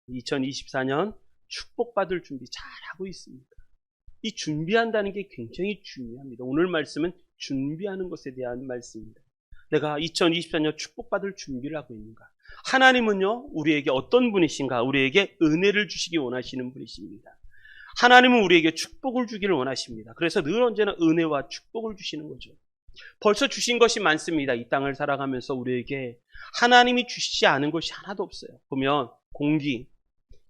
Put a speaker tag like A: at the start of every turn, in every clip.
A: 2024년 축복받을 준비 잘하고 있습니다. 이 준비한다는 게 굉장히 중요합니다. 오늘 말씀은 준비하는 것에 대한 말씀입니다. 내가 2024년 축복받을 준비를 하고 있는가? 하나님은요, 우리에게 어떤 분이신가? 우리에게 은혜를 주시기 원하시는 분이십니다. 하나님은 우리에게 축복을 주기를 원하십니다. 그래서 늘 언제나 은혜와 축복을 주시는 거죠. 벌써 주신 것이 많습니다. 이 땅을 살아가면서 우리에게 하나님이 주시지 않은 것이 하나도 없어요. 보면 공기,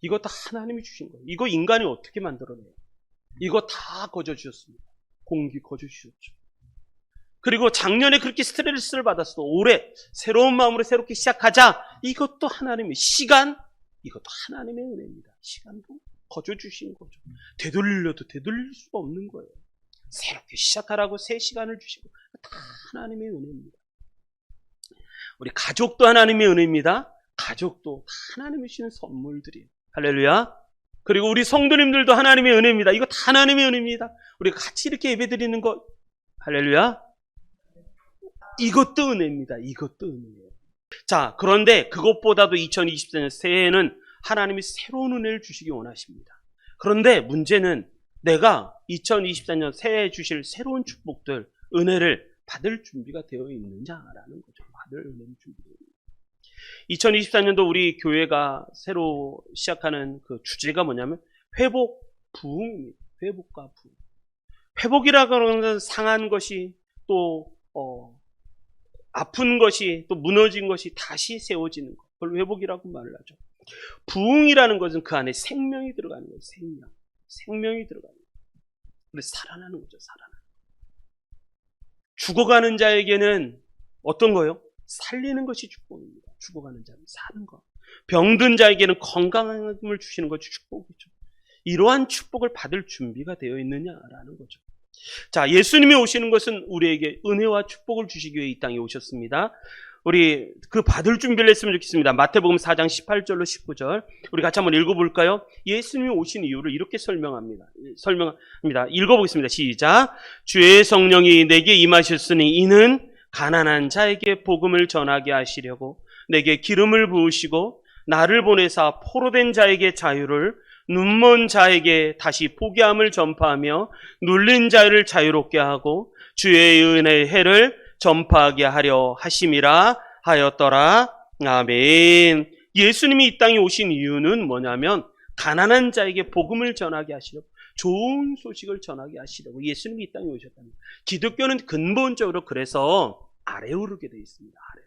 A: 이거 다 하나님이 주신 거예요. 이거 인간이 어떻게 만들어내요? 이거 다 거저 주셨습니다. 공기 거저 주셨죠. 그리고 작년에 그렇게 스트레스를 받았어도 올해 새로운 마음으로 새롭게 시작하자. 이것도 하나님의 시간, 이것도 하나님의 은혜입니다. 시간도 거저 주신 거죠. 되돌려도 되돌릴 수가 없는 거예요. 새롭게 시작하라고 새 시간을 주시고 다 하나님의 은혜입니다. 우리 가족도 하나님의 은혜입니다. 가족도 다 하나님이 주시는 선물들이에요. 할렐루야. 그리고 우리 성도님들도 하나님의 은혜입니다. 이거 다 하나님의 은혜입니다. 우리 같이 이렇게 예배드리는 것, 할렐루야. 이것도 은혜입니다. 이것도 은혜예요. 자, 그런데 그것보다도 2024년 새해에는 하나님이 새로운 은혜를 주시기 원하십니다. 그런데 문제는 내가 2024년 새해에 주실 새로운 축복들, 은혜를 받을 준비가 되어 있느냐라는 거죠. 받을 은혜를 준비되어 있느냐. 2024년도 우리 교회가 새로 시작하는 그 주제가 뭐냐면 회복, 부흥입니다. 회복과 부흥. 회복이라고 하는 것은 상한 것이 또 아픈 것이 또 무너진 것이 다시 세워지는 것. 그걸 회복이라고 말을 하죠. 부흥이라는 것은 그 안에 생명이 들어가는 거예요. 생명이 들어가는 거예요. 그래서 살아나는 거죠. 살아나는. 죽어가는 자에게는 어떤 거예요? 살리는 것이 축복입니다. 죽어가는 자는 사는 것. 병든 자에게는 건강함을 주시는 것이 축복이죠. 이러한 축복을 받을 준비가 되어 있느냐라는 거죠. 자, 예수님이 오시는 것은 우리에게 은혜와 축복을 주시기 위해 이 땅에 오셨습니다. 우리 그 받을 준비를 했으면 좋겠습니다. 마태복음 4장 18절로 19절. 우리 같이 한번 읽어볼까요? 예수님이 오신 이유를 이렇게 설명합니다. 읽어보겠습니다. 시작. 주의 성령이 내게 임하셨으니 이는 가난한 자에게 복음을 전하게 하시려고 내게 기름을 부으시고 나를 보내사 포로된 자에게 자유를, 눈먼 자에게 다시 포기함을 전파하며 눌린 자를 자유롭게 하고 주의 은혜의 해를 전파하게 하려 하심이라 하였더라. 아멘. 예수님이 이 땅에 오신 이유는 뭐냐면 가난한 자에게 복음을 전하게 하시려고, 좋은 소식을 전하게 하시려고 예수님이 이 땅에 오셨다는 거예요. 기독교는 근본적으로 그래서 아래로 흐르게 되어 있습니다. 아래로.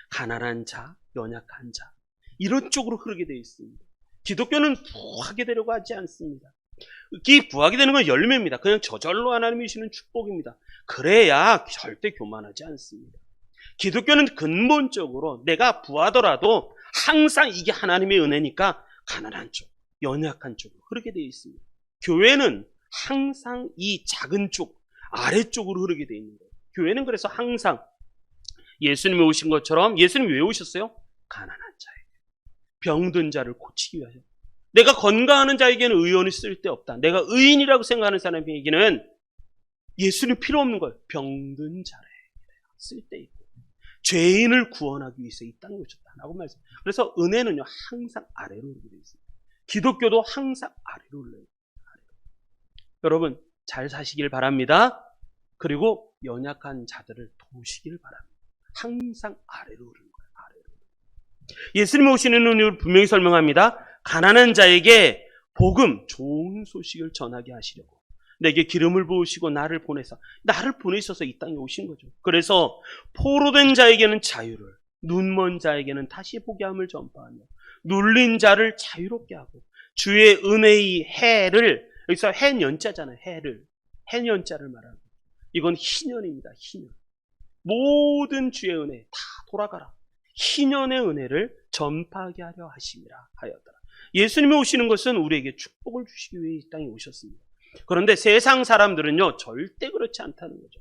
A: 가난한 자, 연약한 자, 이런 쪽으로 흐르게 되어 있습니다. 기독교는 부하게 되려고 하지 않습니다. 이 부하게 되는 건 열매입니다. 그냥 저절로 하나님이 주시는 축복입니다. 그래야 절대 교만하지 않습니다. 기독교는 근본적으로 내가 부하더라도 항상 이게 하나님의 은혜니까 가난한 쪽, 연약한 쪽으로 흐르게 되어 있습니다. 교회는 항상 이 작은 쪽, 아래쪽으로 흐르게 되어 있는 거예요. 교회는 그래서 항상 예수님이 오신 것처럼, 예수님이 왜 오셨어요? 가난한 자에게, 병든 자를 고치기 위하여. 내가 건강하는 자에게는 의원이 쓸데없다. 내가 의인이라고 생각하는 사람에게는 예수님 필요 없는 거예요. 병든 자에게 쓸데있고 죄인을 구원하기 위해서 이 땅에 오셨다라고 말씀해요. 그래서 은혜는요 항상 아래로 오르게 되어 있습니다. 기독교도 항상 아래로 올라요. 여러분 잘 사시길 바랍니다. 그리고 연약한 자들을 도우시길 바랍니다. 항상 아래로 오르는 거예요. 아래로. 예수님이 오시는 이유를 분명히 설명합니다. 가난한 자에게 복음, 좋은 소식을 전하게 하시려고 내게 기름을 부으시고 나를 보내셔서 이 땅에 오신 거죠. 그래서 포로된 자에게는 자유를, 눈먼 자에게는 다시 보게 함을 전파하며 눌린 자를 자유롭게 하고 주의 은혜의 해를, 여기서 해년자잖아요. 해년자를 말하는 거예요. 이건 희년입니다. 희년. 모든 주의 은혜 다 돌아가라. 희년의 은혜를 전파하게 하려 하심이라 하였더라. 예수님이 오시는 것은 우리에게 축복을 주시기 위해 이 땅에 오셨습니다. 그런데 세상 사람들은요 절대 그렇지 않다는 거죠.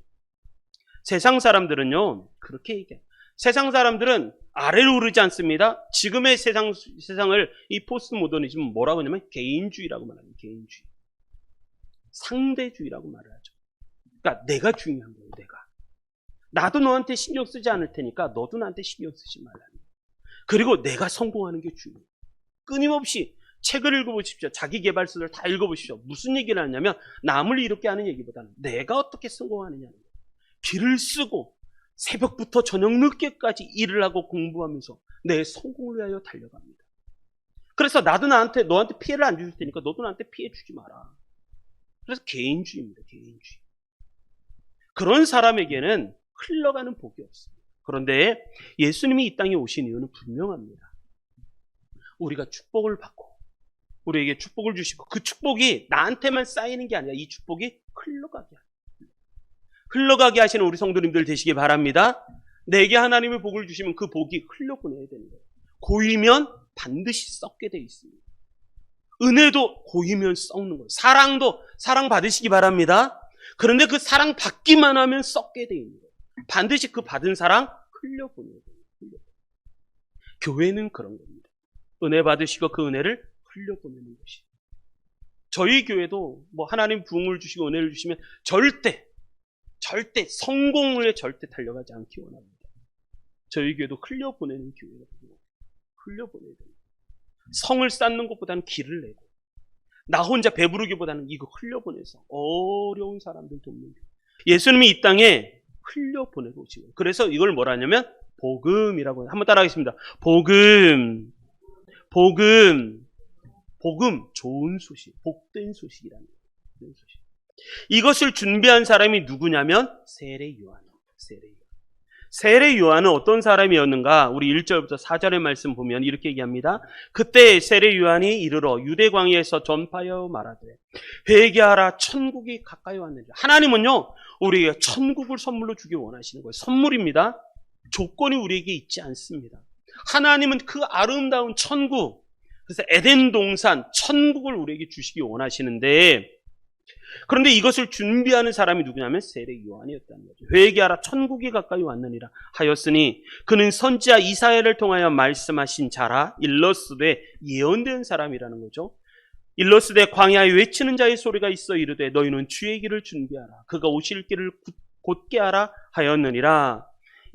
A: 세상 사람들은요 그렇게 얘기해요. 세상 사람들은 아래로 오르지 않습니다. 지금의 세상을 이 포스트 모더니즘은 뭐라고 하냐면 개인주의라고 말합니다. 개인주의. 상대주의라고 말을 하죠. 그러니까 내가 중요한 거예요. 내가. 나도 너한테 신경 쓰지 않을 테니까 너도 나한테 신경 쓰지 말라는 거예요. 그리고 내가 성공하는 게 중요해요. 끊임없이 책을 읽어보십시오. 자기계발서를 다 읽어보십시오. 무슨 얘기를 하냐면 남을 이롭게 하는 얘기보다는 내가 어떻게 성공하느냐는 거예요. 길을 쓰고 새벽부터 저녁 늦게까지 일을 하고 공부하면서 내 성공을 위하여 달려갑니다. 그래서 나도 너한테 피해를 안 줄 테니까 너도 나한테 피해 주지 마라. 그래서 개인주의입니다. 개인주의. 그런 사람에게는 흘러가는 복이 없습니다. 그런데 예수님이 이 땅에 오신 이유는 분명합니다. 우리가 축복을 받고 우리에게 축복을 주시고 그 축복이 나한테만 쌓이는 게 아니라 이 축복이 흘러가게 하시는 우리 성도님들 되시기 바랍니다. 내게 하나님의 복을 주시면 그 복이 흘려보내야 되는 거예요. 고이면 반드시 썩게 되어 있습니다. 은혜도 고이면 썩는 거예요. 사랑도 사랑 받으시기 바랍니다. 그런데 그 사랑 받기만 하면 썩게 되어 있는 거예요. 반드시 그 받은 사랑 흘려보내야 돼요. 교회는 그런 겁니다. 은혜 받으시고 그 은혜를 흘려보내는 것이. 저희 교회도 하나님 부흥을 주시고 은혜를 주시면 절대 성공을 절대 달려가지 않기 원합니다. 저희 교회도 흘려보내는 교회거든요. 흘려보내야 됩니다. 성을 쌓는 것보다는 길을 내고 나 혼자 배부르기보다는 이거 흘려보내서 어려운 사람들 돕는 교회. 예수님이 이 땅에 흘려보내고 오시고 그래서 이걸 뭐라 하냐면 복음이라고 해요. 한번 따라하겠습니다. 복음, 좋은 소식, 복된 소식이라는 거예요. 이것을 준비한 사람이 누구냐면 세례 요한입니다. 세례 요한은 어떤 사람이었는가? 우리 1절부터 4절의 말씀 보면 이렇게 얘기합니다. 그때 세례 요한이 이르러 유대 광야에서 전파하여 말하되 회개하라 천국이 가까이 왔느니라. 하나님은요 우리에게 천국을 선물로 주기 원하시는 거예요. 선물입니다. 조건이 우리에게 있지 않습니다. 하나님은 그 아름다운 천국, 그래서 에덴 동산 천국을 우리에게 주시기 원하시는데 그런데 이것을 준비하는 사람이 누구냐면 세례 요한이었다는 거죠. 회개하라 천국이 가까이 왔느니라 하였으니 그는 선지자 이사야를 통하여 말씀하신 자라. 일러스되 예언된 사람이라는 거죠. 일러스되 광야에 외치는 자의 소리가 있어 이르되 너희는 주의 길을 준비하라. 그가 오실 길을 곧게 하라 하였느니라.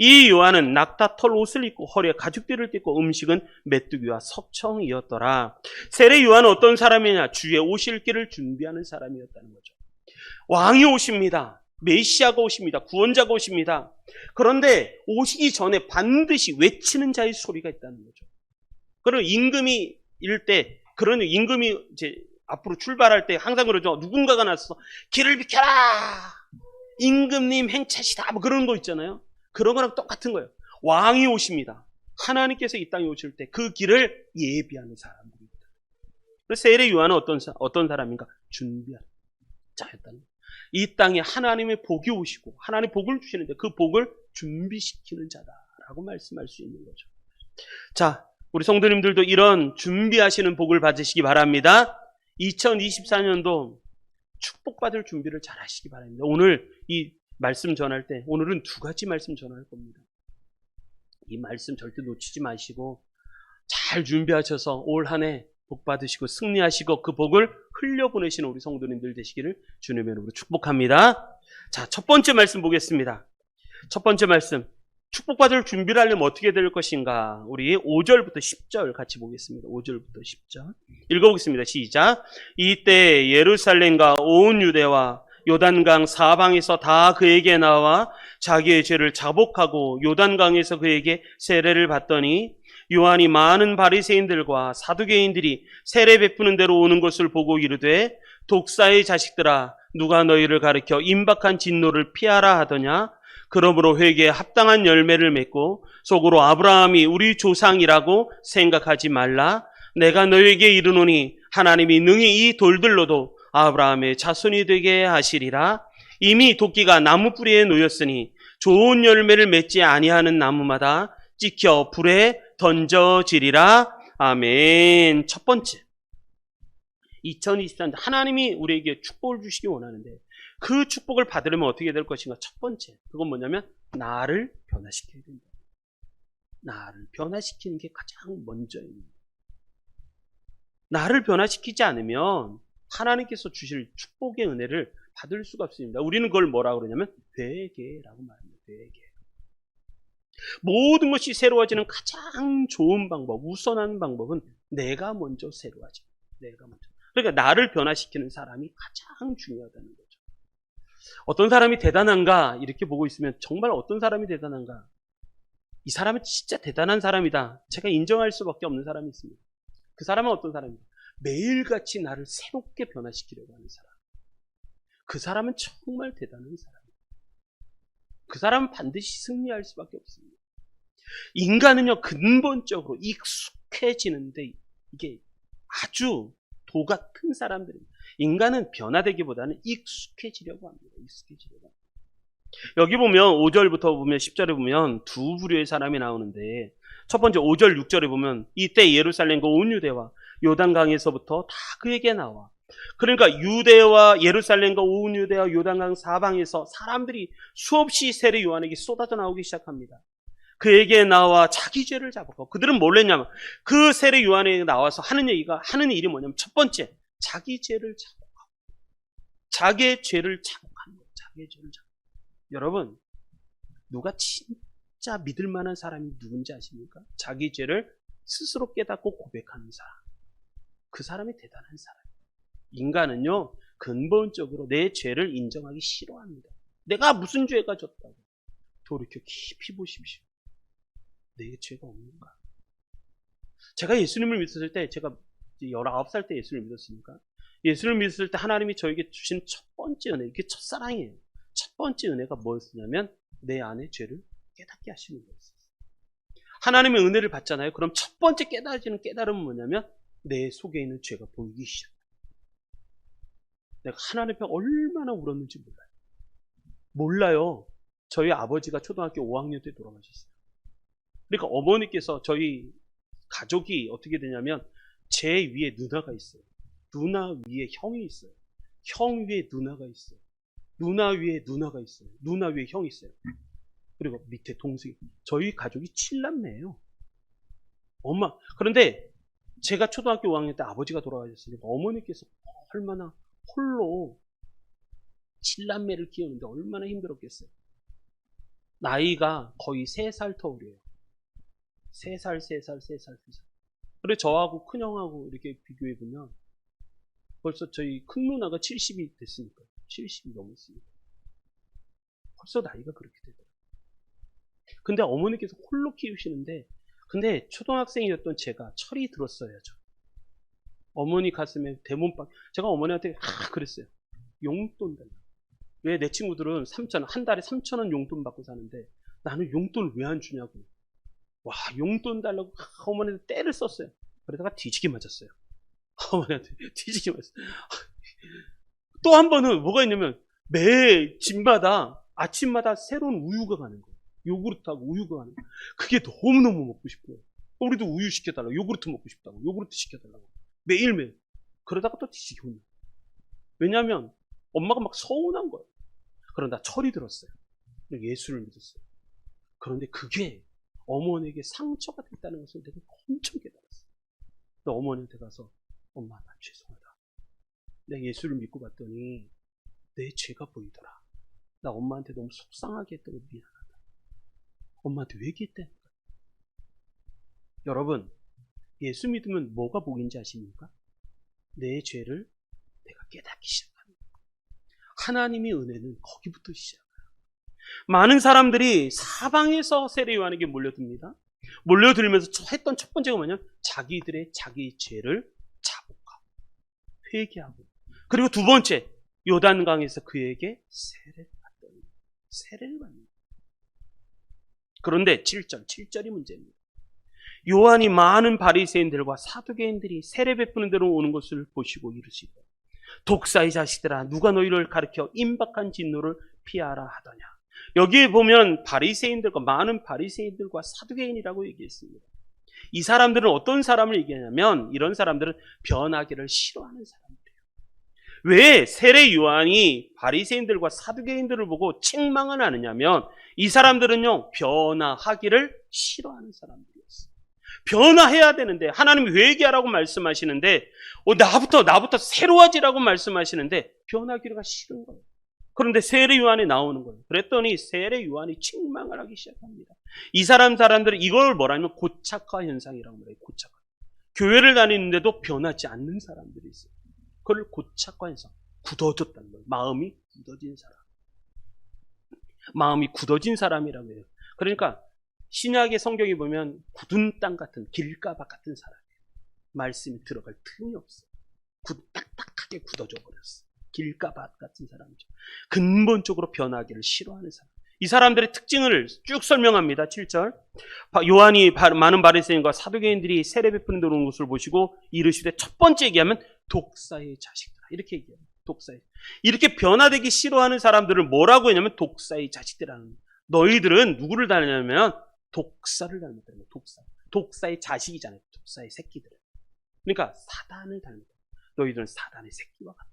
A: 이 요한은 낙타털 옷을 입고 허리에 가죽띠를 띠고 음식은 메뚜기와 석청이었더라. 세례 요한은 어떤 사람이냐? 주의 오실 길을 준비하는 사람이었다는 거죠. 왕이 오십니다. 메시아가 오십니다. 구원자가 오십니다. 그런데 오시기 전에 반드시 외치는 자의 소리가 있다는 거죠. 그런 임금이 이제 앞으로 출발할 때 항상 그러죠. 누군가가 나서 길을 비켜라. 임금님 행차시다. 그런 거 있잖아요. 그런 거랑 똑같은 거예요. 왕이 오십니다. 하나님께서 이 땅에 오실 때 그 길을 예비하는 사람들입니다. 그래서 세례 요한은 어떤 사람인가? 준비하는 자였다는 거예요. 이 땅에 하나님의 복이 오시고 하나님 복을 주시는데 그 복을 준비시키는 자다라고 말씀할 수 있는 거죠. 자, 우리 성도님들도 이런 준비하시는 복을 받으시기 바랍니다. 2024년도 축복받을 준비를 잘 하시기 바랍니다. 오늘 이 말씀 전할 때 오늘은 두 가지 말씀 전할 겁니다. 이 말씀 절대 놓치지 마시고 잘 준비하셔서 올 한 해 복 받으시고 승리하시고 그 복을 흘려보내시는 우리 성도님들 되시기를 주님의 이름으로 축복합니다. 자, 첫 번째 말씀 보겠습니다. 첫 번째 말씀, 축복받을 준비를 하려면 어떻게 될 것인가? 우리 5절부터 10절 같이 보겠습니다. 5절부터 10절 읽어보겠습니다. 시작. 이때 예루살렘과 온 유대와 요단강 사방에서 다 그에게 나와 자기의 죄를 자복하고 요단강에서 그에게 세례를 받더니 요한이 많은 바리새인들과 사두개인들이 세례 베푸는 대로 오는 것을 보고 이르되 독사의 자식들아 누가 너희를 가르쳐 임박한 진노를 피하라 하더냐. 그러므로 회개에 합당한 열매를 맺고 속으로 아브라함이 우리 조상이라고 생각하지 말라. 내가 너희에게 이르노니 하나님이 능히 이 돌들로도 아브라함의 자손이 되게 하시리라. 이미 도끼가 나무 뿌리에 놓였으니 좋은 열매를 맺지 아니하는 나무마다 찍혀 불에 던져지리라. 아멘. 첫 번째, 2024년 하나님이 우리에게 축복을 주시기 원하는데 그 축복을 받으려면 어떻게 될 것인가? 첫 번째, 그건 뭐냐면 나를 변화시켜야 된다. 나를 변화시키는 게 가장 먼저입니다. 나를 변화시키지 않으면 하나님께서 주실 축복의 은혜를 받을 수가 없습니다. 우리는 그걸 뭐라고 그러냐면 회개라고 말합니다. 회개. 모든 것이 새로워지는 가장 좋은 방법, 우선한 방법은 내가 먼저 새로워지. 내가 먼저. 그러니까 나를 변화시키는 사람이 가장 중요하다는 거죠. 어떤 사람이 대단한가 이렇게 보고 있으면 정말 어떤 사람이 대단한가, 이 사람은 진짜 대단한 사람이다, 제가 인정할 수밖에 없는 사람이 있습니다. 그 사람은 어떤 사람입니까? 매일같이 나를 새롭게 변화시키려고 하는 사람. 그 사람은 정말 대단한 사람입니다. 그 사람은 반드시 승리할 수밖에 없습니다. 인간은요, 근본적으로 익숙해지는데 이게 아주 도 같은 사람들입니다. 인간은 변화되기보다는 익숙해지려고 합니다. 익숙해지려고 합니다. 여기 보면 5절부터 보면 10절에 보면 두 부류의 사람이 나오는데, 첫 번째 5절 6절에 보면 이때 예루살렘과 온 유대와 요단강에서부터 다 그에게 나와. 그러니까 유대와 예루살렘과 온 유대와 요단강 사방에서 사람들이 수없이 세례 요한에게 쏟아져 나오기 시작합니다. 그에게 나와 자기 죄를 자복하고, 그들은 뭘 했냐면 그 세례 요한에게 나와서 하는 일이 뭐냐면, 첫 번째 자기 죄를 자복하고, 자기의 죄를 자복하는 거예요. 자기의 죄를 자복. 여러분, 누가 진짜 믿을 만한 사람이 누군지 아십니까? 자기 죄를 스스로 깨닫고 고백하는 사람. 그 사람이 대단한 사람이에요. 인간은요, 근본적으로 내 죄를 인정하기 싫어합니다. 내가 무슨 죄가 졌다고. 돌이켜 깊이 보십시오. 내 죄가 없는가? 제가 예수님을 믿었을 때, 제가 19살 때 예수를 믿었으니까, 예수를 믿었을 때 하나님이 저에게 주신 첫 번째 은혜, 이게 첫사랑이에요. 첫 번째 은혜가 뭐였냐면 내 안에 죄를 깨닫게 하시는 거였어요. 하나님의 은혜를 받잖아요. 그럼 첫 번째 깨달아지는 깨달음은 뭐냐면 내 속에 있는 죄가 보이기 시작해요. 내가 하나님 앞에 얼마나 울었는지 몰라요. 저희 아버지가 초등학교 5학년 때 돌아가셨어요. 그러니까 어머니께서, 저희 가족이 어떻게 되냐면 제 위에 누나가 있어요. 누나 위에 형이 있어요. 형 위에 누나가 있어요. 누나 위에 누나가 있어요. 누나 위에 형이 있어요. 그리고 밑에 동생이. 저희 가족이 7남매예요. 엄마. 그런데 제가 초등학교 5학년 때 아버지가 돌아가셨으니까 어머니께서 얼마나 홀로 7남매를 키우는데 얼마나 힘들었겠어요. 나이가 거의 3살 터울이에요. 3살. 그리고 저하고 큰형하고 이렇게 비교해보면 벌써 저희 큰 누나가 70이 됐으니까, 70이 넘었으니까 벌써 나이가 그렇게 되더라고요. 근데 어머니께서 홀로 키우시는데, 근데 초등학생이었던 제가 철이 들었어야죠. 어머니 가슴에 대문박. 제가 어머니한테 그랬어요. 용돈 달라. 왜 내 친구들은 3,000원, 한 달에 3,000원 용돈 받고 사는데 나는 용돈을 왜 안 주냐고. 와, 용돈 달라고 어머니한테 때를 썼어요. 그러다가 뒤지게 맞았어요. 어머니한테 뒤지게 맞았어요. 또 한 번은 뭐가 있냐면 매 집마다 아침마다 새로운 우유가 가는 거예요. 요구르트하고 우유가 가는 거예요. 그게 너무너무 먹고 싶어요. 우리도 우유 시켜달라고, 요구르트 먹고 싶다고, 요구르트 시켜달라고 매일매일. 그러다가 또 뒤지게 혼나. 왜냐하면 엄마가 막 서운한 거예요. 그러다 철이 들었어요. 예수를 믿었어요. 그런데 그게 어머니에게 상처가 됐다는 것을 내가 엄청 깨달았어요. 또 어머니한테 가서, 엄마 나 죄송하다. 내가 예수를 믿고 봤더니 내 죄가 보이더라. 나 엄마한테 너무 속상하게 했다고 미안하다. 엄마한테 왜 얘기했다니까. 여러분, 예수 믿으면 뭐가 복인지 아십니까? 내 죄를 내가 깨닫기 시작합니다. 하나님의 은혜는 거기부터 시작해요. 많은 사람들이 사방에서 세례 요한에게 몰려듭니다. 몰려들면서 했던 첫 번째가 뭐냐면 자기 죄를 자복하고 회개하고, 그리고 두 번째 요단강에서 그에게 세례를 받습니다. 그런데 7절이 문제입니다. 요한이 많은 바리새인들과 사두개인들이 세례 베푸는 데로 오는 것을 보시고 이르시되, 독사의 자식들아, 누가 너희를 가르쳐 임박한 진노를 피하라 하더냐. 여기에 보면 많은 바리새인들과 사두개인이라고 얘기했습니다. 이 사람들은 어떤 사람을 얘기하냐면, 이런 사람들은 변하기를 싫어하는 사람들이에요. 왜 세례 요한이 바리새인들과 사두개인들을 보고 책망을 하느냐면, 이 사람들은요, 변화하기를 싫어하는 사람들이었어요. 변화해야 되는데, 하나님이 회개하라고 말씀하시는데, 나부터 새로워지라고 말씀하시는데 변하기가 싫은 거예요. 그런데 세례 요한이 나오는 거예요. 그랬더니 세례 요한이 책망을 하기 시작합니다. 이 사람들은 이걸 뭐라면 고착화 현상이라고 말해요. 고착화. 교회를 다니는데도 변하지 않는 사람들이 있어요. 그걸 고착과 해서 굳어졌다는 거예요. 마음이 굳어진 사람. 마음이 굳어진 사람이라고 해요. 그러니까 신약의 성경에 보면 굳은 땅 같은 길가밭 같은 사람이에요. 말씀이 들어갈 틈이 없어요. 딱딱하게 굳어져 버렸어요. 길가밭 같은 사람이죠. 근본적으로 변하기를 싫어하는 사람. 이 사람들의 특징을 쭉 설명합니다. 7절. 요한이 많은 바리새인과 사두개인들이 세례 베푸는 데 오는 것을 보시고 이르시되, 첫 번째 얘기하면 독사의 자식들아, 이렇게 얘기해요. 독사의. 이렇게 변화되기 싫어하는 사람들을 뭐라고 했냐면 독사의 자식들이라는 거예요. 너희들은 누구를 닮냐면 독사를 닮았다는 거예요. 독사의 자식이잖아요. 독사의 새끼들. 그러니까 사단을 닮았다. 너희들은 사단의 새끼와 같다.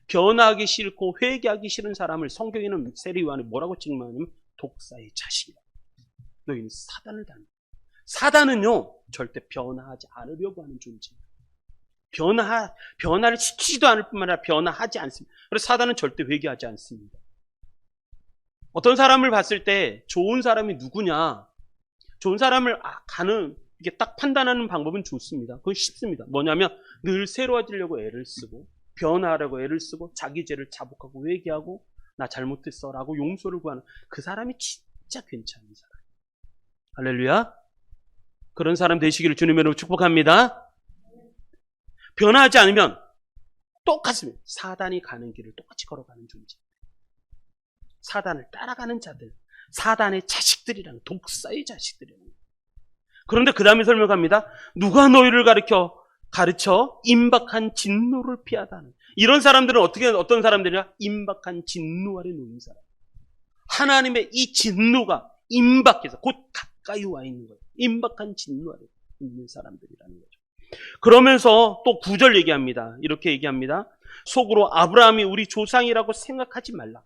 A: 변하기 싫고 회개하기 싫은 사람을 성경에는 세례 요한이 뭐라고 찍냐면 독사의 자식이다. 너희는 사단을 닮았다. 사단은요 절대 변화하지 않으려고 하는 존재예요. 변화를 시키지도 않을 뿐만 아니라 변화하지 않습니다. 그래서 사단은 절대 회개하지 않습니다. 어떤 사람을 봤을 때 좋은 사람이 누구냐, 좋은 사람을 이게 딱 판단하는 방법은 좋습니다. 그건 쉽습니다. 뭐냐면 늘 새로워지려고 애를 쓰고 변화하려고 애를 쓰고 자기 죄를 자복하고 회개하고 나 잘못했어 라고 용서를 구하는 그 사람이 진짜 괜찮은 사람. 할렐루야. 그런 사람 되시기를 주님으로 축복합니다. 변화하지 않으면 똑같습니다. 사단이 가는 길을 똑같이 걸어가는 존재. 사단을 따라가는 자들, 사단의 자식들이라는, 독사의 자식들이라는. 그런데 그 다음에 설명합니다. 누가 너희를 가르쳐 임박한 진노를 피하다는. 이런 사람들은 어떤 사람들이냐? 임박한 진노 아래 놓인 사람. 하나님의 이 진노가 임박해서 곧 가까이 와 있는 거예요. 임박한 진노 아래 있는 사람들이라는 거죠. 그러면서 또 9절 얘기합니다. 이렇게 얘기합니다. 속으로 아브라함이 우리 조상이라고 생각하지 말라.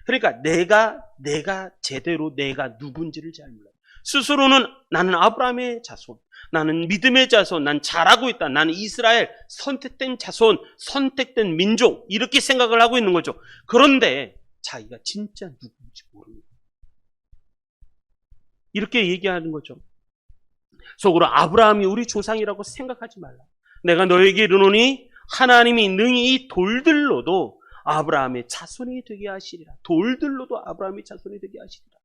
A: 그러니까 내가 제대로 내가 누군지를 잘 몰라요. 스스로는 나는 아브라함의 자손, 나는 믿음의 자손, 난 잘하고 있다, 나는 이스라엘 선택된 자손, 선택된 민족, 이렇게 생각을 하고 있는 거죠. 그런데 자기가 진짜 누군지 모릅니다. 이렇게 얘기하는 거죠. 속으로 아브라함이 우리 조상이라고 생각하지 말라. 내가 너에게 이르노니 하나님이 능히 이 돌들로도 아브라함의 자손이 되게 하시리라. 돌들로도 아브라함의 자손이 되게 하시리라.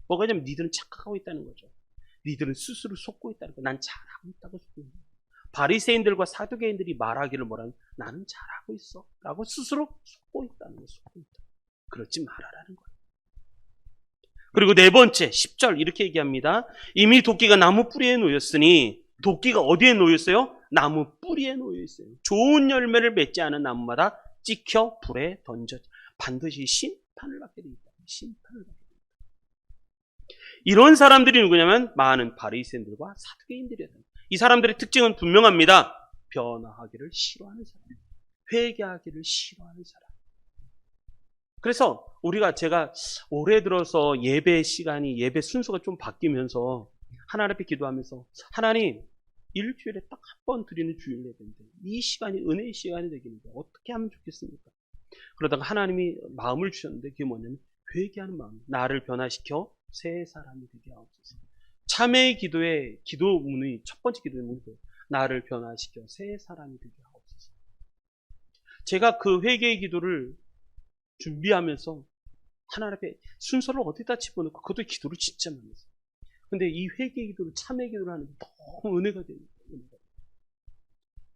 A: 뭐가 냐면 니들은 착각하고 있다는 거죠. 니들은 스스로 속고 있다는 거. 난 잘하고 있다고 속고 있는 거예요. 바리새인들과 사두개인들이 말하기를 뭐라면 나는 잘하고 있어 라고 스스로 속고 있다는 거예요. 속고 있다. 그러지 말아라는 거예요. 그리고 네 번째 10절 이렇게 얘기합니다. 이미 도끼가 나무 뿌리에 놓였으니, 도끼가 어디에 놓였어요? 나무 뿌리에 놓여있어요. 좋은 열매를 맺지 않은 나무마다 찍혀 불에 던져 반드시 심판을 받게 되어 있다. 심판을 받게 되어 있다. 이런 사람들이 누구냐면 많은 바리새인들과 사두개인들이었다. 이 사람들의 특징은 분명합니다. 변화하기를 싫어하는 사람, 회개하기를 싫어하는 사람. 그래서 제가 올해 들어서 예배 시간이, 예배 순서가 좀 바뀌면서 하나님 앞에 기도하면서, 하나님 일주일에 딱 한 번 드리는 주일 예배인데 이 시간이 은혜의 시간이 되겠는데 어떻게 하면 좋겠습니까? 그러다가 하나님이 마음을 주셨는데 그게 뭐냐면 회개하는 마음, 나를 변화시켜 새 사람이 되게 하옵소서. 참회의 기도의 기도문이 첫 번째 기도의 문이에요. 나를 변화시켜 새 사람이 되게 하옵소서. 제가 그 회개의 기도를 준비하면서 하나님 앞에 순서를 어디다 집어넣고, 그것도 기도를 진짜 많이 했어요. 근데 이 회개 기도를, 참회 기도를 하는데 너무 은혜가 돼요.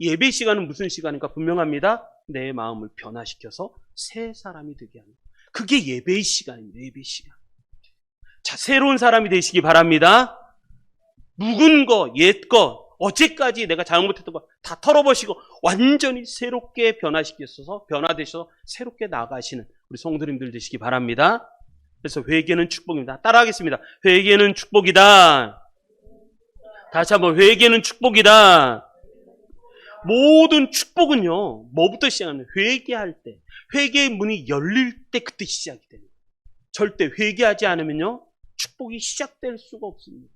A: 예배 시간은 무슨 시간인가 분명합니다. 내 마음을 변화시켜서 새 사람이 되게 하는, 그게 예배의 시간입니다. 예배 시간. 자, 새로운 사람이 되시기 바랍니다. 묵은 거, 옛 거, 어제까지 내가 잘못했던 거 다 털어버리시고 완전히 새롭게 변화되셔서 새롭게 나가시는 우리 성도님들 되시기 바랍니다. 그래서 회개는 축복입니다. 따라하겠습니다. 회개는 축복이다. 다시 한번, 회개는 축복이다. 모든 축복은요, 뭐부터 시작하냐면 회개할 때, 회개의 문이 열릴 때 그때 시작이 됩니다. 절대 회개하지 않으면요 축복이 시작될 수가 없습니다.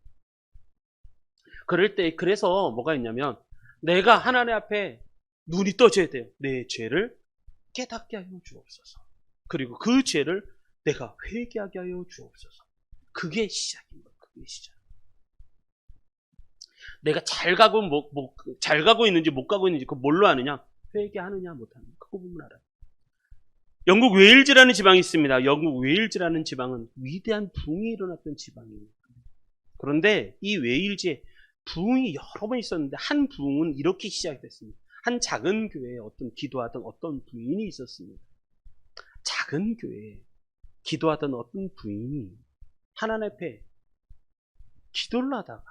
A: 그래서 뭐가 있냐면, 내가 하나님 앞에 눈이 떠져야 돼요. 내 죄를 깨닫게 하여 주옵소서. 그리고 그 죄를 내가 회개하게 하여 주옵소서. 그게 시작입니다. 그게 시작. 내가 잘 가고 있는지 못 가고 있는지 그거 뭘로 아느냐? 회개하느냐 못하느냐. 그거 보면 알아요. 영국 웨일즈라는 지방이 있습니다. 영국 웨일즈라는 지방은 위대한 부흥이 일어났던 지방이에요. 그런데 이 웨일즈에 부흥이 여러 번 있었는데 한 부흥은 이렇게 시작됐습니다. 한 작은 교회에 기도하던 어떤 부인이 있었습니다. 작은 교회에 기도하던 어떤 부인이 하나님 앞에 기도를 하다가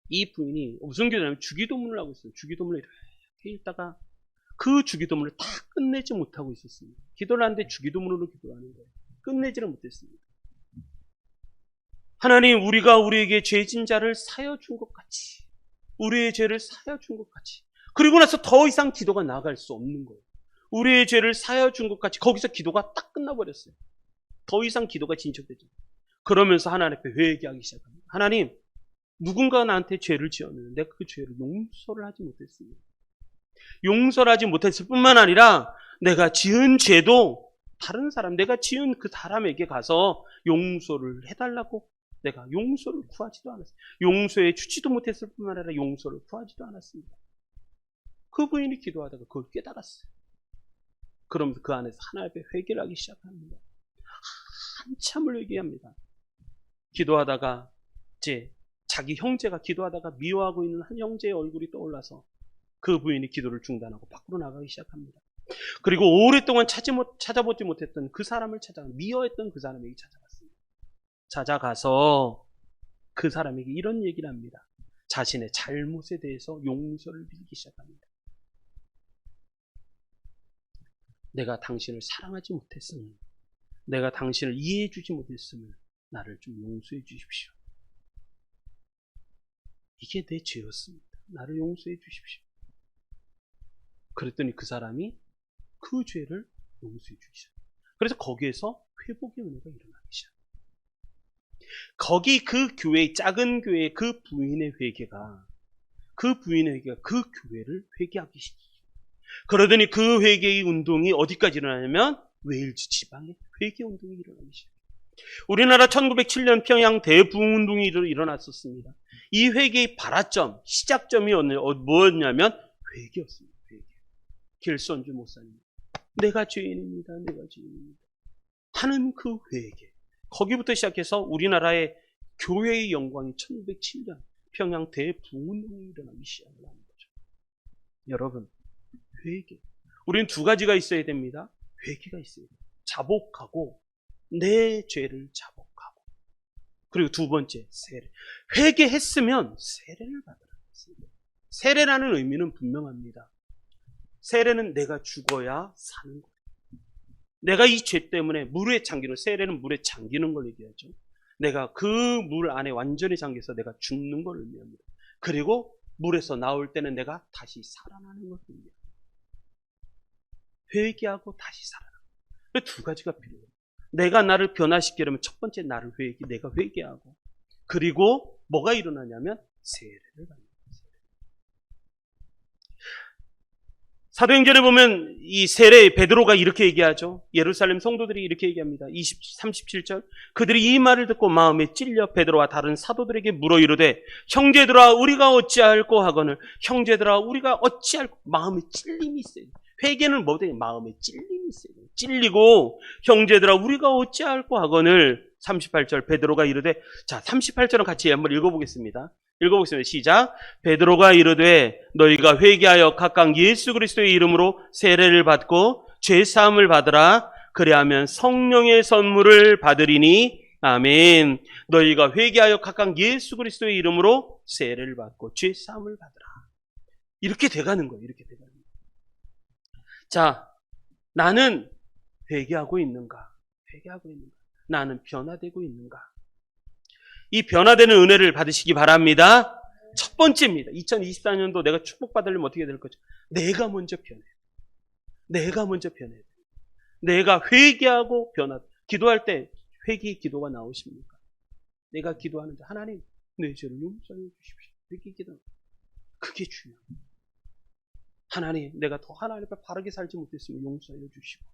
A: 이 부인이 무슨 기도냐면 주기도문을 하고 있어요. 주기도문을 이렇게 읽다가 그 주기도문을 다 끝내지 못하고 있었습니다. 기도를 하는데 주기도문으로 기도하는 거예요. 끝내지를 못했습니다. 하나님, 우리가 우리에게 죄진 자를 사여 준 것 같이, 우리의 죄를 사여 준 것 같이, 그리고 나서 더 이상 기도가 나아갈 수 없는 거예요. 우리의 죄를 사여 준 것 같이 거기서 기도가 딱 끝나버렸어요. 더 이상 기도가 진척되죠. 그러면서 하나님 앞에 회개하기 시작합니다. 하나님, 누군가 나한테 죄를 지었는데 내가 그 죄를 용서를 하지 못했습니다. 용서를 하지 못했을 뿐만 아니라 내가 지은 죄도 다른 사람, 내가 지은 그 사람에게 가서 용서를 해달라고 내가 용서를 구하지도 않았어요. 용서해 주지도 못했을 뿐만 아니라 용서를 구하지도 않았습니다. 그 부인이 기도하다가 그걸 깨달았어요. 그러면서 그 안에서 하나님 앞에 회개를 하기 시작합니다. 한참을 회개합니다. 기도하다가 이제 자기 형제가 기도하다가 미워하고 있는 한 형제의 얼굴이 떠올라서 그 부인이 기도를 중단하고 밖으로 나가기 시작합니다. 그리고 오랫동안 찾아보지 못했던 그 사람을 미워했던 그 사람에게 찾아갔습니다. 찾아가서 그 사람에게 이런 얘기를 합니다. 자신의 잘못에 대해서 용서를 빌기 시작합니다. 내가 당신을 사랑하지 못했음을, 내가 당신을 이해해 주지 못했음을 나를 좀 용서해 주십시오. 이게 내 죄였습니다. 나를 용서해 주십시오. 그랬더니 그 사람이 그 죄를 용서해 주기 시작합니다. 그래서 거기에서 회복의 은혜가 일어나기 시작합니다. 거기 그 교회, 작은 교회의 그 부인의 회개가 그 교회를 회개하기 시작합니다. 그러더니 그 회개의 운동이 어디까지 일어나냐면 웨일즈 지방에 회개 운동이 일어나기 시작합니다. 우리나라 1907년 평양 대부흥운동이 일어났었습니다. 이 회개의 발화점, 시작점이 뭐였냐면 회개였습니다. 회개. 길선주 목사님, 내가 죄인입니다. 내가 죄인입니다. 하는 그 회개. 거기부터 시작해서 우리나라의 교회의 영광이 1907년 평양 대부흥운동이 일어나기 시작을 하는 거죠. 여러분, 회개. 우리는 두 가지가 있어야 됩니다. 회개가 있어야 돼요. 자복하고 내 죄를 자복하고, 그리고 두 번째 세례. 회개했으면 세례를 받으라는 것입니다. 세례라는 의미는 분명합니다. 세례는 내가 죽어야 사는 거예요. 내가 이 죄 때문에 물에 잠기는, 세례는 물에 잠기는 걸 얘기하죠. 내가 그 물 안에 완전히 잠겨서 내가 죽는 걸 의미합니다. 그리고 물에서 나올 때는 내가 다시 살아나는 것을 의미합니다. 회개하고 다시 살아나는 두 가지가 필요해요. 내가 나를 변화시키려면 첫 번째 내가 회개하고, 그리고 뭐가 일어나냐면 세례를 받는 거예요. 사도행전에 보면 이 세례 베드로가 이렇게 얘기하죠. 예루살렘 성도들이 이렇게 얘기합니다. 37절. 그들이 이 말을 듣고 마음에 찔려 베드로와 다른 사도들에게 물어 이르되 형제들아 우리가 어찌할꼬 하거늘, 형제들아 우리가 어찌할꼬. 마음에 찔림이 있어요. 회개는 뭐든 마음에 찔림이 있어요. 찔리고 형제들아 우리가 어찌할꼬 하거늘. 38절 베드로가 이르되, 자 38절은 같이 한번 읽어보겠습니다. 시작. 베드로가 이르되 너희가 회개하여 각각 예수 그리스도의 이름으로 세례를 받고 죄사함을 받으라. 그리하면 성령의 선물을 받으리니. 아멘. 너희가 회개하여 각각 예수 그리스도의 이름으로 세례를 받고 죄사함을 받으라. 이렇게 돼가는 거예요. 이렇게 돼가는 거예요. 자, 나는 회개하고 있는가? 나는 변화되고 있는가? 이 변화되는 은혜를 받으시기 바랍니다. 첫 번째입니다. 2024년도 내가 축복받으려면 어떻게 될 거죠? 내가 먼저 변해야 돼. 내가 회개하고 기도할 때 회개의 기도가 나오십니까? 내가 기도하는데 하나님 내 죄를 용서해 주십시오. 회개 기도. 그게 중요합니다. 하나님, 내가 더 하나님 앞에 바르게 살지 못했으면 용서해 주시고.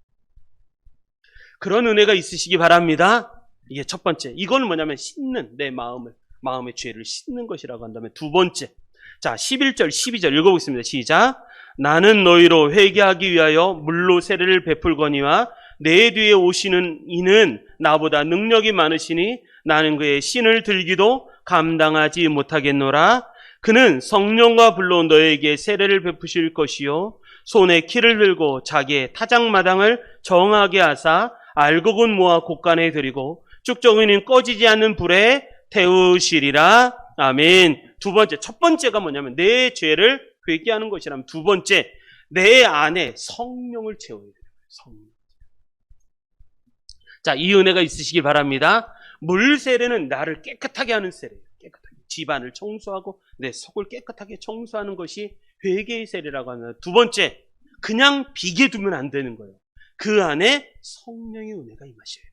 A: 그런 은혜가 있으시기 바랍니다. 이게 첫 번째. 이건 뭐냐면 씻는 내 마음을. 마음의 죄를 씻는 것이라고 한다면 두 번째. 자, 11절, 12절 읽어보겠습니다. 시작. 나는 너희로 회개하기 위하여 물로 세례를 베풀거니와 내 뒤에 오시는 이는 나보다 능력이 많으시니 나는 그의 신을 들기도 감당하지 못하겠노라. 그는 성령과 불로 너에게 세례를 베푸실 것이요 손에 키를 들고 자기의 타작마당을 정하게 하사 알곡은 모아 곳간에 들이고 쭉정이는 꺼지지 않는 불에 태우시리라. 아멘. 두 번째, 첫 번째가 뭐냐면 내 죄를 회개하는 것이라면, 두 번째, 내 안에 성령을 채워야 돼요. 성령. 자, 이 은혜가 있으시기 바랍니다. 물 세례는 나를 깨끗하게 하는 세례예요. 깨끗하게. 집안을 청소하고 내 속을 깨끗하게 청소하는 것이 회개의 세례라고 합니다. 두 번째, 그냥 비게 두면 안 되는 거예요. 그 안에 성령의 은혜가 임하셔야 돼요.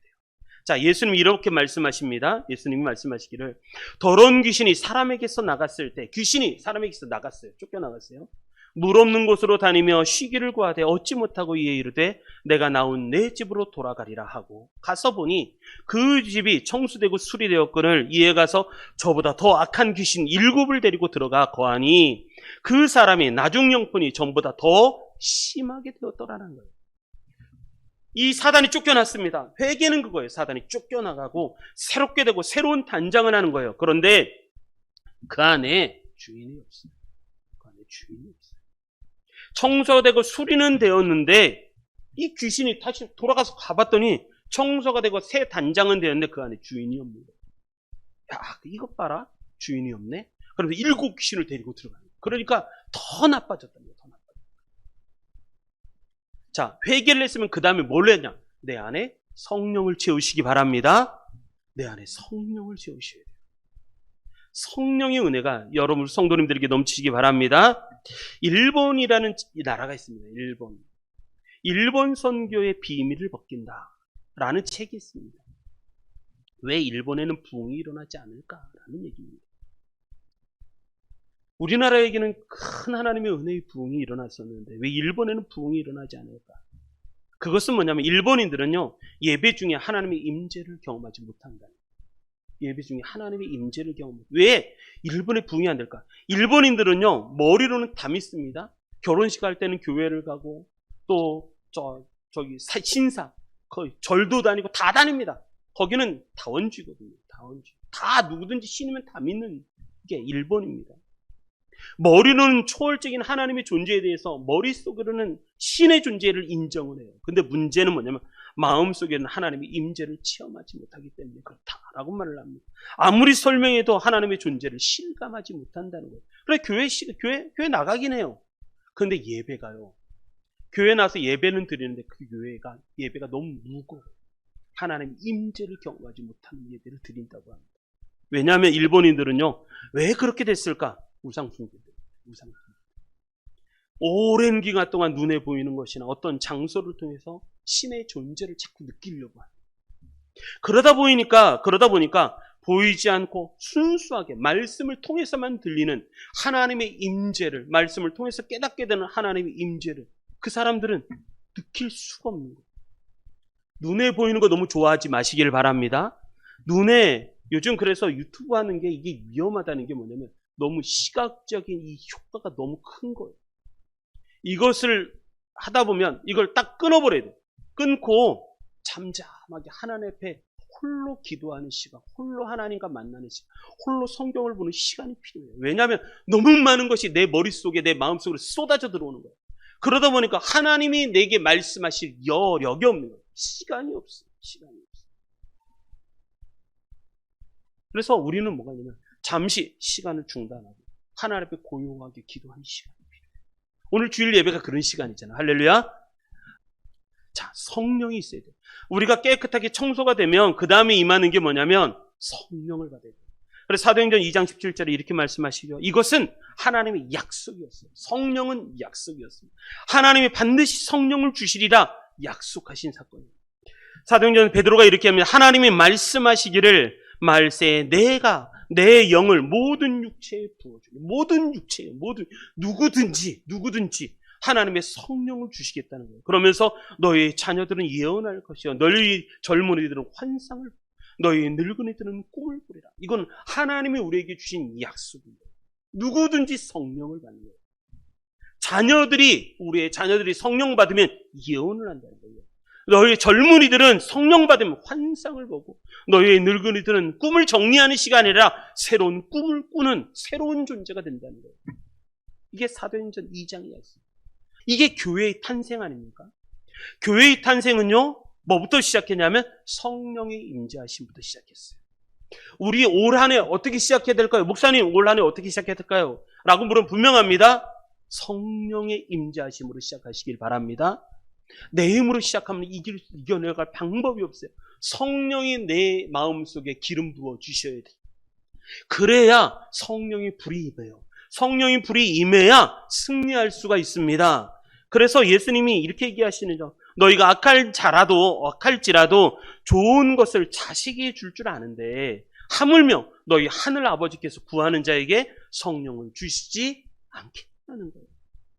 A: 자, 예수님 이렇게 말씀하십니다. 예수님이 말씀하시기를 더러운 귀신이 사람에게서 나갔을 때, 귀신이 사람에게서 나갔어요. 쫓겨나갔어요. 물 없는 곳으로 다니며 쉬기를 구하되 얻지 못하고 이에 이르되 내가 나온 내 집으로 돌아가리라 하고 가서 보니 그 집이 청수되고 수리되었거늘 이에 가서 저보다 더 악한 귀신 7을 데리고 들어가 거하니 그 사람이 나중 형편이 전보다 더 심하게 되었더라는 거예요. 이 사단이 쫓겨났습니다. 회개는 그거예요. 사단이 쫓겨나가고 새롭게 되고 새로운 단장을 하는 거예요. 그런데 그 안에 주인이 없어요. 그 안에 주인이 없어요. 청소되고 수리는 되었는데 이 귀신이 다시 돌아가서 가봤더니 청소가 되고 새 단장은 되었는데 그 안에 주인이 없는데, 야, 이것 봐라, 주인이 없네. 그러면서 7 귀신을 데리고 들어가는 거예요. 그러니까 더 나빠졌다는 거예요. 더 나빠졌다. 자, 회개를 했으면 그 다음에 뭘 했냐? 내 안에 성령을 채우시기 바랍니다. 내 안에 성령을 채우셔야 돼요. 성령의 은혜가 여러분 성도님들에게 넘치시기 바랍니다. 일본이라는 나라가 있습니다. 일본 선교의 비밀을 벗긴다라는 책이 있습니다. 왜 일본에는 부흥이 일어나지 않을까라는 얘기입니다. 우리나라에게는 큰 하나님의 은혜의 부흥이 일어났었는데 왜 일본에는 부흥이 일어나지 않을까? 그것은 뭐냐면 일본인들은요, 예배 중에 하나님의 임재를 경험하지 못한다. 예배 중에 하나님의 임재를 경험합니다. 왜 일본의 부흥이 안 될까? 일본인들은요, 머리로는 다 믿습니다. 결혼식 할 때는 교회를 가고 또 저기 신사, 거의 절도 다니고 다 다닙니다. 거기는 다원주의거든요. 다원주의. 다 누구든지 신이면 다 믿는 게 일본입니다. 머리로는 초월적인 하나님의 존재에 대해서 머릿속으로는 신의 존재를 인정을 해요. 근데 문제는 뭐냐면 마음속에는 하나님의 임재를 체험하지 못하기 때문에 그렇다라고 말을 합니다. 아무리 설명해도 하나님의 존재를 실감하지 못한다는 거예요. 그래 교회 나가긴 해요. 그런데 예배가요. 교회 나서 예배는 드리는데 그 예배가 너무 무거워요. 하나님의 임재를 경험하지 못하는 예배를 드린다고 합니다. 왜냐하면 일본인들은요, 왜 그렇게 됐을까? 우상숭배들. 오랜 기간 동안 눈에 보이는 것이나 어떤 장소를 통해서 신의 존재를 자꾸 느끼려고 합니다. 그러다 보니까 보이지 않고 순수하게 말씀을 통해서만 들리는 하나님의 임재를, 말씀을 통해서 깨닫게 되는 하나님의 임재를 그 사람들은 느낄 수가 없는 거예요. 눈에 보이는 거 너무 좋아하지 마시길 바랍니다. 요즘 그래서 유튜브 하는 게 이게 위험하다는 게 뭐냐면 너무 시각적인 이 효과가 너무 큰 거예요. 이것을 하다 보면 이걸 딱 끊어버려야 돼요. 끊고 잠잠하게 하나님 앞에 홀로 기도하는 시간, 홀로 하나님과 만나는 시간, 홀로 성경을 보는 시간이 필요해요. 왜냐하면 너무 많은 것이 내 머릿속에, 내 마음속으로 쏟아져 들어오는 거예요. 그러다 보니까 하나님이 내게 말씀하실 여력이 없는 거예요. 시간이 없어요. 그래서 우리는 뭐가 있냐면 잠시 시간을 중단하고 하나님 앞에 고요하게 기도하는 시간이 필요해요. 오늘 주일 예배가 그런 시간이잖아요. 할렐루야. 자, 성령이 있어야 돼요. 우리가 깨끗하게 청소가 되면 그 다음에 임하는 게 뭐냐면 성령을 받아야 돼요. 그래서 사도행전 2장 17절에 이렇게 말씀하시죠. 이것은 하나님의 약속이었어요. 성령은 약속이었습니다. 하나님이 반드시 성령을 주시리라 약속하신 사건이에요. 사도행전 베드로가 이렇게 합니다. 하나님이 말씀하시기를 말세에 내가 내 영을 모든 육체에 부어주고, 모든 육체에, 누구든지 하나님의 성령을 주시겠다는 거예요. 그러면서 너희 자녀들은 예언할 것이요, 너희 젊은이들은 환상을, 너희 늙은이들은 꿈을 꾸리라. 이건 하나님이 우리에게 주신 약속입니다. 누구든지 성령을 받는 거예요. 우리의 자녀들이 성령 받으면 예언을 한다는 거예요. 너희 젊은이들은 성령 받으면 환상을 보고, 너희의 늙은이들은 꿈을 정리하는 시간이 아니라 새로운 꿈을 꾸는 새로운 존재가 된다는 거예요. 이게 사도행전 2장의 약속. 이게 교회의 탄생 아닙니까? 교회의 탄생은요, 뭐부터 시작했냐면 성령의 임재하심부터 시작했어요. 우리 올 한 해 어떻게 시작해야 될까요? 목사님, 올 한 해 어떻게 시작해야 될까요? 라고 물으면 분명합니다. 성령의 임재하심으로 시작하시길 바랍니다. 내 힘으로 시작하면 이겨내갈 방법이 없어요. 성령이 내 마음속에 기름 부어 주셔야 돼요. 그래야 성령의 불이 임해요. 성령의 불이 임해야 승리할 수가 있습니다. 그래서 예수님이 이렇게 얘기하시는죠. 너희가 악할지라도 좋은 것을 자식이 줄 줄 아는데 하물며 너희 하늘 아버지께서 구하는 자에게 성령을 주시지 않겠다는 거예요.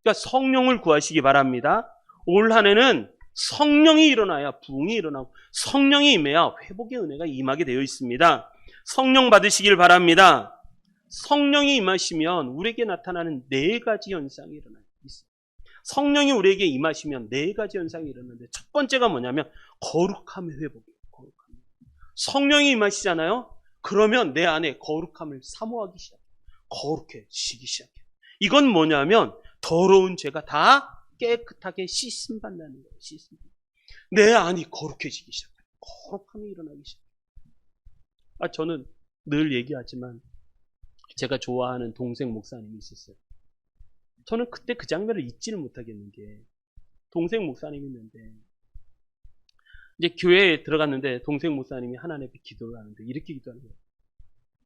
A: 그러니까 성령을 구하시기 바랍니다. 올 한 해는 성령이 일어나야 부흥이 일어나고 성령이 임해야 회복의 은혜가 임하게 되어 있습니다. 성령 받으시길 바랍니다. 성령이 임하시면 우리에게 나타나는 4가지 현상이 일어나요. 성령이 우리에게 임하시면 4가지 현상이 일어나는데 첫 번째가 뭐냐면 거룩함의 회복이에요. 거룩함. 성령이 임하시잖아요. 그러면 내 안에 거룩함을 사모하기 시작해요. 거룩해지기 시작해요. 이건 뭐냐면 더러운 죄가 다 깨끗하게 씻음받는 거예요. 내 안이 거룩해지기 시작해요. 거룩함이 일어나기 시작해요. 저는 늘 얘기하지만 제가 좋아하는 동생 목사님이 있었어요. 저는 그때 그 장면을 잊지는 못하겠는 게, 동생 목사님이 있는데 이제 교회에 들어갔는데 동생 목사님이 하나님 앞에 기도를 하는데 이렇게 기도하는 거예요.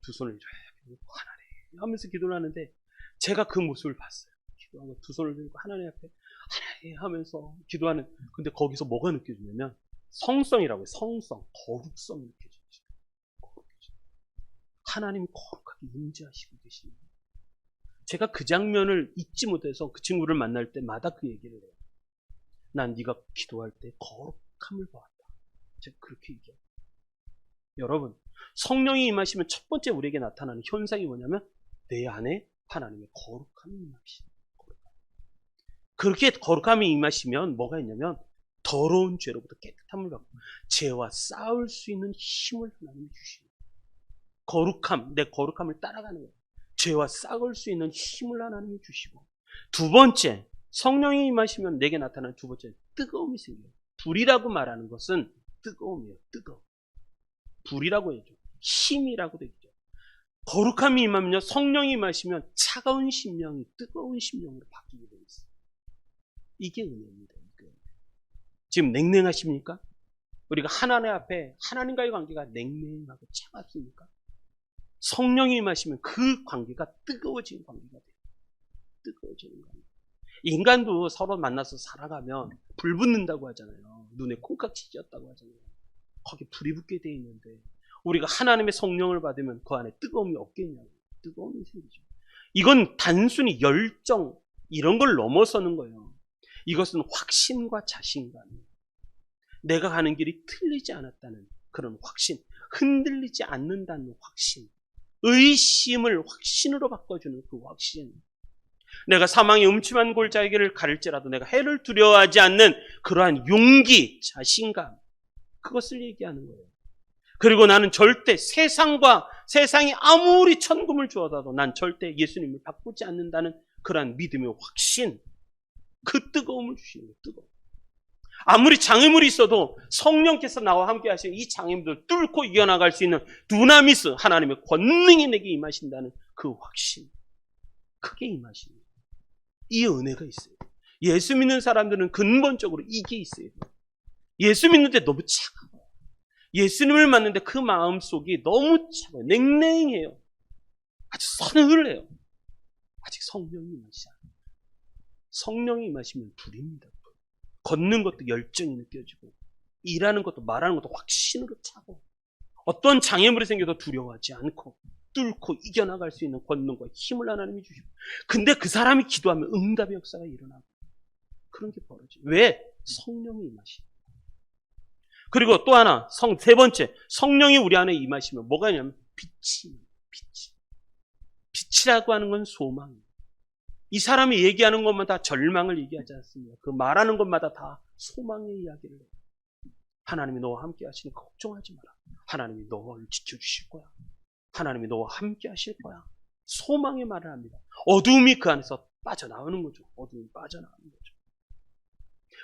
A: 두 손을 쫙 하나님 하면서 기도를 하는데 제가 그 모습을 봤어요. 기도하고 두 손을 들고 하나님 앞에 하나님 하면서 기도하는, 근데 거기서 뭐가 느껴지냐면 성성이라고 해요. 성성, 거룩성이 느껴져요. 하나님이 거룩하게 임재하시고 계십니다. 제가 그 장면을 잊지 못해서 그 친구를 만날 때마다 그 얘기를 해요. 난 네가 기도할 때 거룩함을 보았다. 제가 그렇게 얘기해요. 여러분, 성령이 임하시면 첫 번째 우리에게 나타나는 현상이 뭐냐면 내 안에 하나님의 거룩함이 임하십니다. 그렇게 거룩함이 임하시면 뭐가 있냐면 더러운 죄로부터 깨끗함을 받고 죄와 싸울 수 있는 힘을 하나님이 주십니다. 거룩함, 내 거룩함을 따라가는 거예요. 죄와 싸울 수 있는 힘을 하나님이 주시고, 두 번째, 성령이 임하시면 내게 나타나는 두 번째, 뜨거움이 생겨요. 불이라고 말하는 것은 뜨거움이에요. 뜨거움. 불이라고 해야죠. 힘이라고 되죠. 거룩함이 임하면요, 성령이 임하시면 차가운 심령이 뜨거운 심령으로 바뀌게 되어 있어요. 이게 은혜입니다. 지금 냉랭하십니까? 우리가 하나님 앞에 하나님과의 관계가 냉랭하고 차갑습니까? 성령이 임하시면 그 관계가 뜨거워지는 관계가 돼요. 뜨거워지는 관계. 인간도 서로 만나서 살아가면 불 붙는다고 하잖아요. 눈에 콩깍지 씌었다고 하잖아요. 거기 불이 붙게 돼 있는데 우리가 하나님의 성령을 받으면 그 안에 뜨거움이 없겠냐고. 뜨거움이 생기죠. 이건 단순히 열정 이런 걸 넘어서는 거예요. 이것은 확신과 자신감이에요. 내가 가는 길이 틀리지 않았다는 그런 확신, 흔들리지 않는다는 확신, 의심을 확신으로 바꿔주는 그 확신. 내가 사망의 음침한 골짜기의 길을 가릴지라도 내가 해를 두려워하지 않는 그러한 용기, 자신감, 그것을 얘기하는 거예요. 그리고 나는 절대 세상이 아무리 천금을 주어다도 난 절대 예수님을 바꾸지 않는다는 그러한 믿음의 확신, 그 뜨거움을 주시는 거예요. 뜨거움. 아무리 장애물이 있어도 성령께서 나와 함께 하시는 이 장애물을 뚫고 이겨나갈 수 있는 두나미스, 하나님의 권능이 내게 임하신다는 그 확신, 크게 임하시는 거예요. 이 은혜가 있어요. 예수 믿는 사람들은 근본적으로 이게 있어요. 예수 믿는데 너무 차가워요. 예수님을 만났는데 그 마음속이 너무 차가워요. 냉랭해요. 아주 서늘해요. 아직 성령이 임하시지 않아요. 성령이 임하시면 불입니다. 걷는 것도 열정이 느껴지고 일하는 것도 말하는 것도 확신으로 차고 어떤 장애물이 생겨도 두려워하지 않고 뚫고 이겨나갈 수 있는 권능과 힘을 하나님이 주시고, 근데 그 사람이 기도하면 응답의 역사가 일어나고 그런 게 벌어져요. 왜? 성령이 임하시고. 그리고 또 하나, 세 번째, 성령이 우리 안에 임하시면 뭐가 있냐면 빛이. 빛이라고 하는 건 소망. 이 사람이 얘기하는 것마다 절망을 얘기하지 않습니다. 그 말하는 것마다 다 소망의 이야기를 해요. 하나님이 너와 함께 하시니 걱정하지 마라. 하나님이 너를 지켜주실 거야. 하나님이 너와 함께 하실 거야. 소망의 말을 합니다. 어두움이 그 안에서 빠져나오는 거죠. 어두움이 빠져나오는 거죠.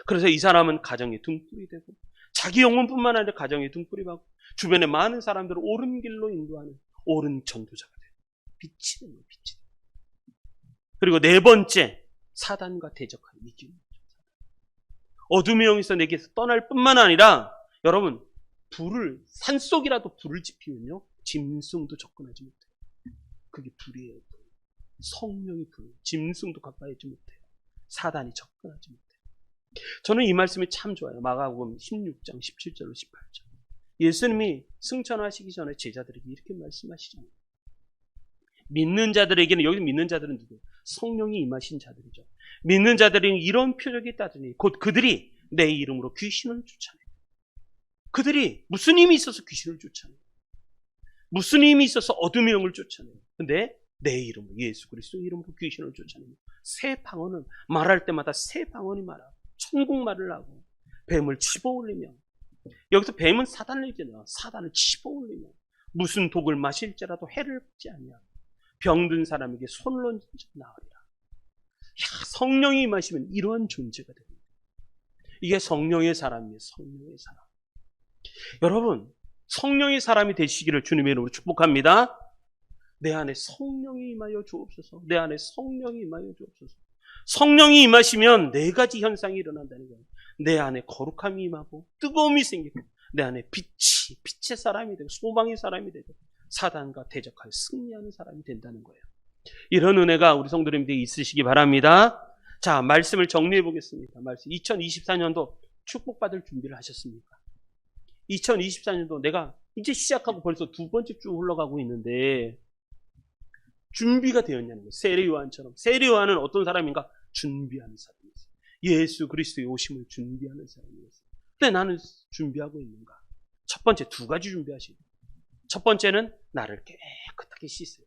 A: 그래서 이 사람은 가정의 등불이 되고 자기 영혼뿐만 아니라 가정의 등불이 되고 주변에 많은 사람들을 옳은 길로 인도하는 옳은 전도자가 돼요. 빛이 되는 거예요. 빛이. 그리고 네 번째, 사단과 대적하는 이기는 거죠. 어둠의 영에서 내게서 떠날 뿐만 아니라 여러분 산속이라도 불을 지피면요 짐승도 접근하지 못해요. 그게 불이에요. 성령이 불. 짐승도 가까이 하지 못해요. 사단이 접근하지 못해요. 저는 이 말씀이 참 좋아요. 마가복음 16장 17절로 18절. 예수님이 승천하시기 전에 제자들에게 이렇게 말씀하시잖아요. 믿는 자들에게는, 여기 믿는 자들은 누구예요? 성령이 임하신 자들이죠. 믿는 자들에게는 이런 표적이 있다더니 곧 그들이 내 이름으로 귀신을 쫓아내요. 그들이 무슨 힘이 있어서 귀신을 쫓아내요? 무슨 힘이 있어서 어둠의 영을 쫓아내요? 근데 내 이름으로, 예수 그리스도 이름으로 귀신을 쫓아내요. 새 방언은 말할 때마다 새 방언이 말하고 천국말을 하고 뱀을 집어올리며, 여기서 뱀은 사단을 얘기해요. 사단을 집어올리며 무슨 독을 마실지라도 해를 받지 아니하고 병든 사람에게 손을 나으리라. 성령이 임하시면 이러한 존재가 됩니다. 이게 성령의 사람이에요. 성령의 사람. 여러분, 성령의 사람이 되시기를 주님의 이름으로 축복합니다. 내 안에 성령이 임하여 주옵소서. 내 안에 성령이 임하여 주옵소서. 성령이 임하시면 네 가지 현상이 일어난다는 거예요. 내 안에 거룩함이 임하고 뜨거움이 생기고 내 안에 빛의 사람이 되고 소망의 사람이 되고 사단과 대적하여 승리하는 사람이 된다는 거예요. 이런 은혜가 우리 성도님들에게 있으시기 바랍니다. 자, 말씀을 정리해 보겠습니다. 말씀 2024년도 축복받을 준비를 하셨습니까? 2024년도 내가 이제 시작하고 벌써 두 번째 쭉 흘러가고 있는데 준비가 되었냐는 거예요. 세례 요한처럼. 세례 요한은 어떤 사람인가? 준비하는 사람이었어요. 예수 그리스도의 오심을 준비하는 사람이었어요. 근데 나는 준비하고 있는가? 첫 번째 두 가지 준비하시고, 첫 번째는 나를 깨끗하게 씻어요.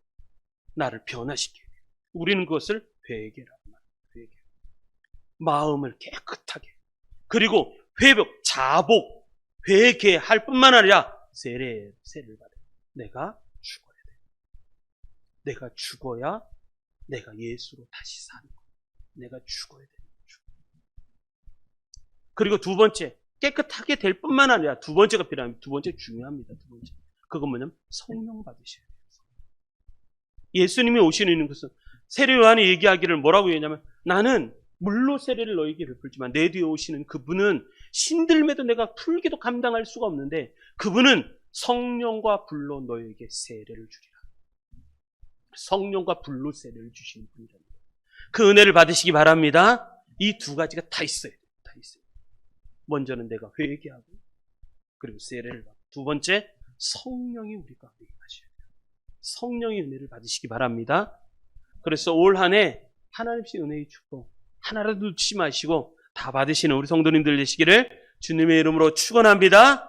A: 나를 변화시켜요. 우리는 그것을 회개라고 말해요. 회개. 마음을 깨끗하게. 그리고 회복, 자복, 회개할 뿐만 아니라 세례를 받아요. 내가 죽어야 돼. 내가 죽어야 내가 예수로 다시 사는 거예요. 내가 죽어야 돼. 그리고 두 번째, 깨끗하게 될 뿐만 아니라 두 번째가 필요합니다. 두 번째 중요합니다. 두 번째. 그건 뭐냐면 성령 받으셔야 돼요. 예수님이 오시는 것은 세례 요한이 얘기하기를 뭐라고 얘기하냐면 나는 물로 세례를 너에게 베풀지만 내 뒤에 오시는 그분은 신들매도 내가 풀기도 감당할 수가 없는데 그분은 성령과 불로 너에게 세례를 주리라. 성령과 불로 세례를 주시는 분이랍니다. 그 은혜를 받으시기 바랍니다. 이 두 가지가 다 있어요. 다 있어요. 먼저는 내가 회개하고 그리고 세례를 받고 두 번째 성령이 우리 가운데 임하셔야 돼요. 성령의 은혜를 받으시기 바랍니다. 그래서 올 한 해 하나님의 은혜의 축복 하나라도 놓치지 마시고 다 받으시는 우리 성도님들 되시기를 주님의 이름으로 축원합니다.